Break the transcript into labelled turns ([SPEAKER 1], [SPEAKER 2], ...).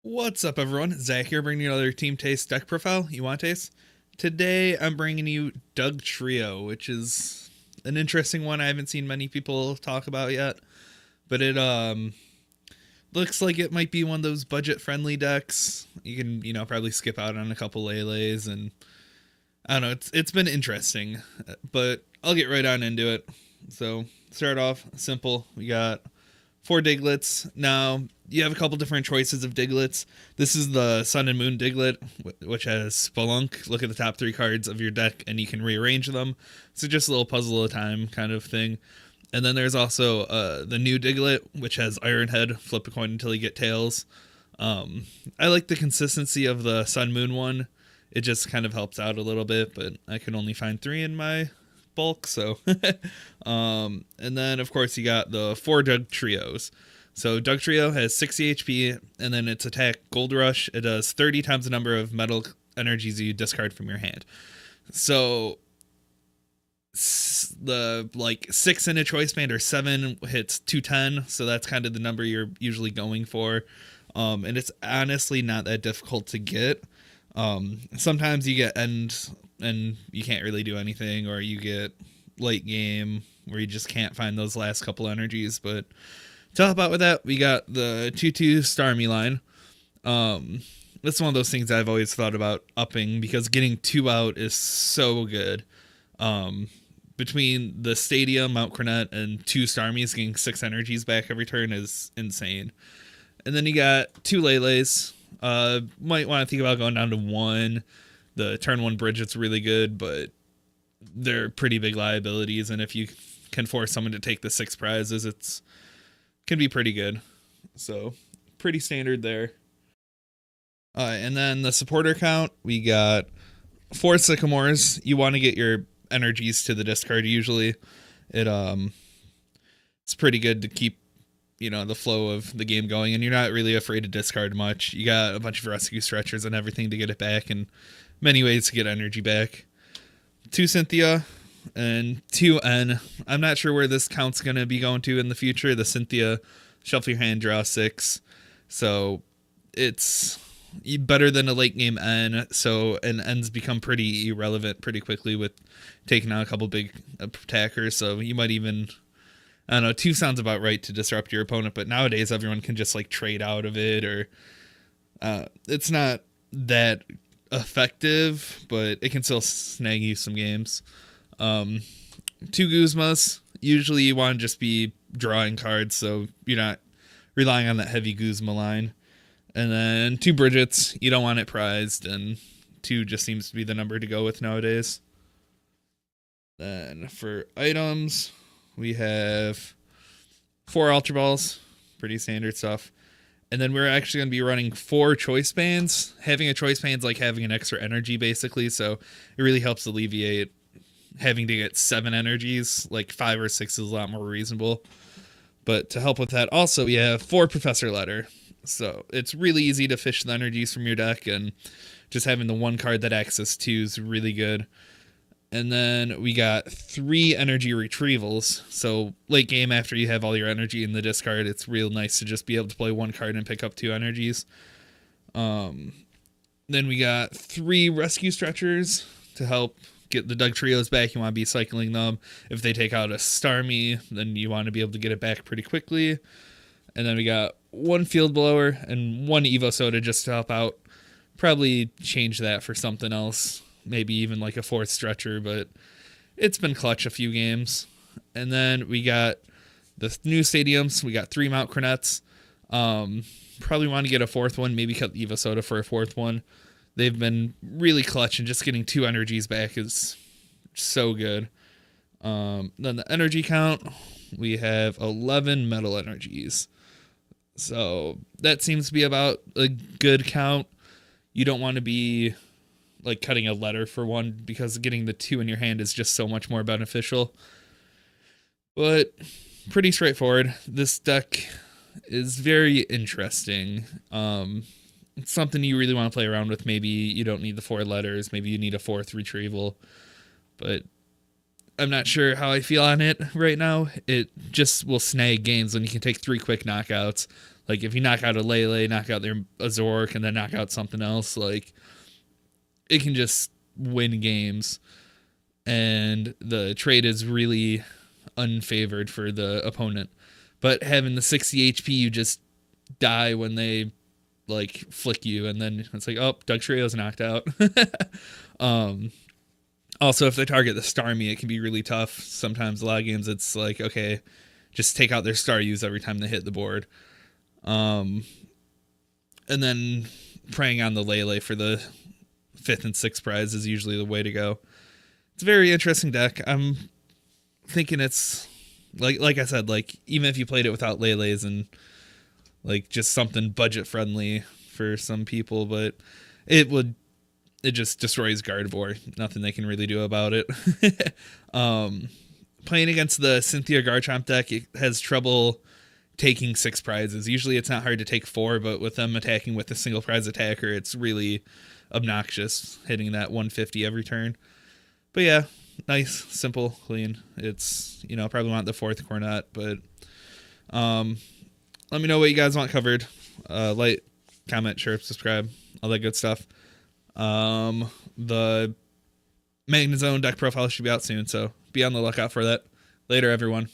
[SPEAKER 1] What's up, everyone? Zach here, bringing you another Team Taste deck profile. You want taste? Today, I'm bringing you Dugtrio, which is an interesting one I haven't seen many people talk about yet. But it looks like it might be one of those budget-friendly decks. You can, probably skip out on a couple Lele's, and I don't know. It's been interesting, but I'll get right on into it. So start off simple. We got four Diglets. Now, you have a couple different choices of Diglets. This is the Sun and Moon Diglet, which has Spelunk. Look at the top three cards of your deck, and you can rearrange them. So just a little puzzle at a time kind of thing. And then there's also the new Diglett, which has Iron Head. Flip a coin until you get tails. I like the consistency of the Sun Moon one. It just kind of helps out a little bit, but I can only find three in my bulk, so and then of course you got the four Dugtrios. So Dugtrio has 60 HP, and then its attack Gold Rush. It does 30 times the number of metal energies you discard from your hand. So the like 6 in a choice band or 7 hits 210, so that's kind of the number you're usually going for. And it's honestly not that difficult to get. Sometimes you get end and you can't really do anything, or you get late game where you just can't find those last couple energies. But to help out with that, we got the 2/2 Starmie line. That's one of those things I've always thought about upping, because getting 2 out is so good. Between the Stadium, Mount Cornet, and 2 Starmies, getting 6 energies back every turn is insane. And then you got 2 Lele's. Might want to think about going down to 1. The turn 1 Bridget's really good, but they're pretty big liabilities, and if you can force someone to take the 6 prizes, it's can be pretty good. So pretty standard there. And then the supporter count, we got 4 Sycamores. You want to get your energies to the discard usually. It's pretty good to keep the flow of the game going, and you're not really afraid to discard much. You got a bunch of rescue stretchers and everything to get it back, and many ways to get energy back. 2 Cynthia and 2 N. I'm not sure where this count's going to be going to in the future. The Cynthia, shuffle your hand, draw 6. So it's better than a late game N. So an N's become pretty irrelevant pretty quickly with taking on a couple big attackers. So you might even, I don't know, 2 sounds about right to disrupt your opponent, but nowadays everyone can just like trade out of it, or it's not that effective, but it can still snag you some games. 2 Guzmas. Usually you want to just be drawing cards, so you're not relying on that heavy Guzma line. And then 2 Bridgets. You don't want it prized, and 2 just seems to be the number to go with nowadays. Then for items, we have 4 Ultra Balls. Pretty standard stuff. And then we're actually going to be running 4 choice bands. Having a choice band is like having an extra energy, basically. So it really helps alleviate having to get 7 energies. Like 5 or 6 is a lot more reasonable. But to help with that, also, we have 4 Professor Letter. So it's really easy to fish the energies from your deck, and just having the 1 card that access 2 is really good. And then we got 3 energy retrievals. So late game, after you have all your energy in the discard, it's real nice to just be able to play 1 card and pick up 2 energies. Then we got 3 rescue stretchers to help get the Dugtrios back. You want to be cycling them. If they take out a Starmie, then you want to be able to get it back pretty quickly. And then we got 1 field blower and 1 Evo Soda just to help out. Probably change that for something else. Maybe even like a 4th stretcher, but it's been clutch a few games. And then we got the new stadiums. We got 3 Mount Cornets. Probably want to get a 4th one, maybe cut Eva Soda for a 4th one. They've been really clutch, and just getting 2 energies back is so good. Then the energy count, we have 11 metal energies. So that seems to be about a good count. You don't want to be like cutting a letter for 1, because getting the 2 in your hand is just so much more beneficial. But pretty straightforward. This deck is very interesting. It's something you really want to play around with. Maybe you don't need the 4 letters. Maybe you need a 4th retrieval. But I'm not sure how I feel on it right now. It just will snag games when you can take 3 quick knockouts. Like if you knock out a Lele, knock out their Azoric, and then knock out something else, like it can just win games. And the trade is really unfavored for the opponent. But having the 60 HP, you just die when they like flick you, and then it's like, oh, Dugtrio's knocked out. Also, if they target the Starmie, it can be really tough. Sometimes a lot of games it's like, okay, just take out their Staryus every time they hit the board. And then preying on the Lele for the 5th and 6th prize is usually the way to go. It's a very interesting deck. I'm thinking it's like I said, like even if you played it without Lele's and like just something budget friendly for some people, but it just destroys Gardevoir. Nothing they can really do about it. Playing against the Cynthia Garchomp deck, it has trouble taking 6 prizes. Usually it's not hard to take 4, but with them attacking with a single prize attacker, it's really obnoxious hitting that 150 every turn. But yeah, nice, simple, clean. It's, probably want the 4th Cornet, but let me know what you guys want covered. Like, comment, share, subscribe, all that good stuff. The Magnezone deck profile should be out soon, so be on the lookout for that. Later, everyone.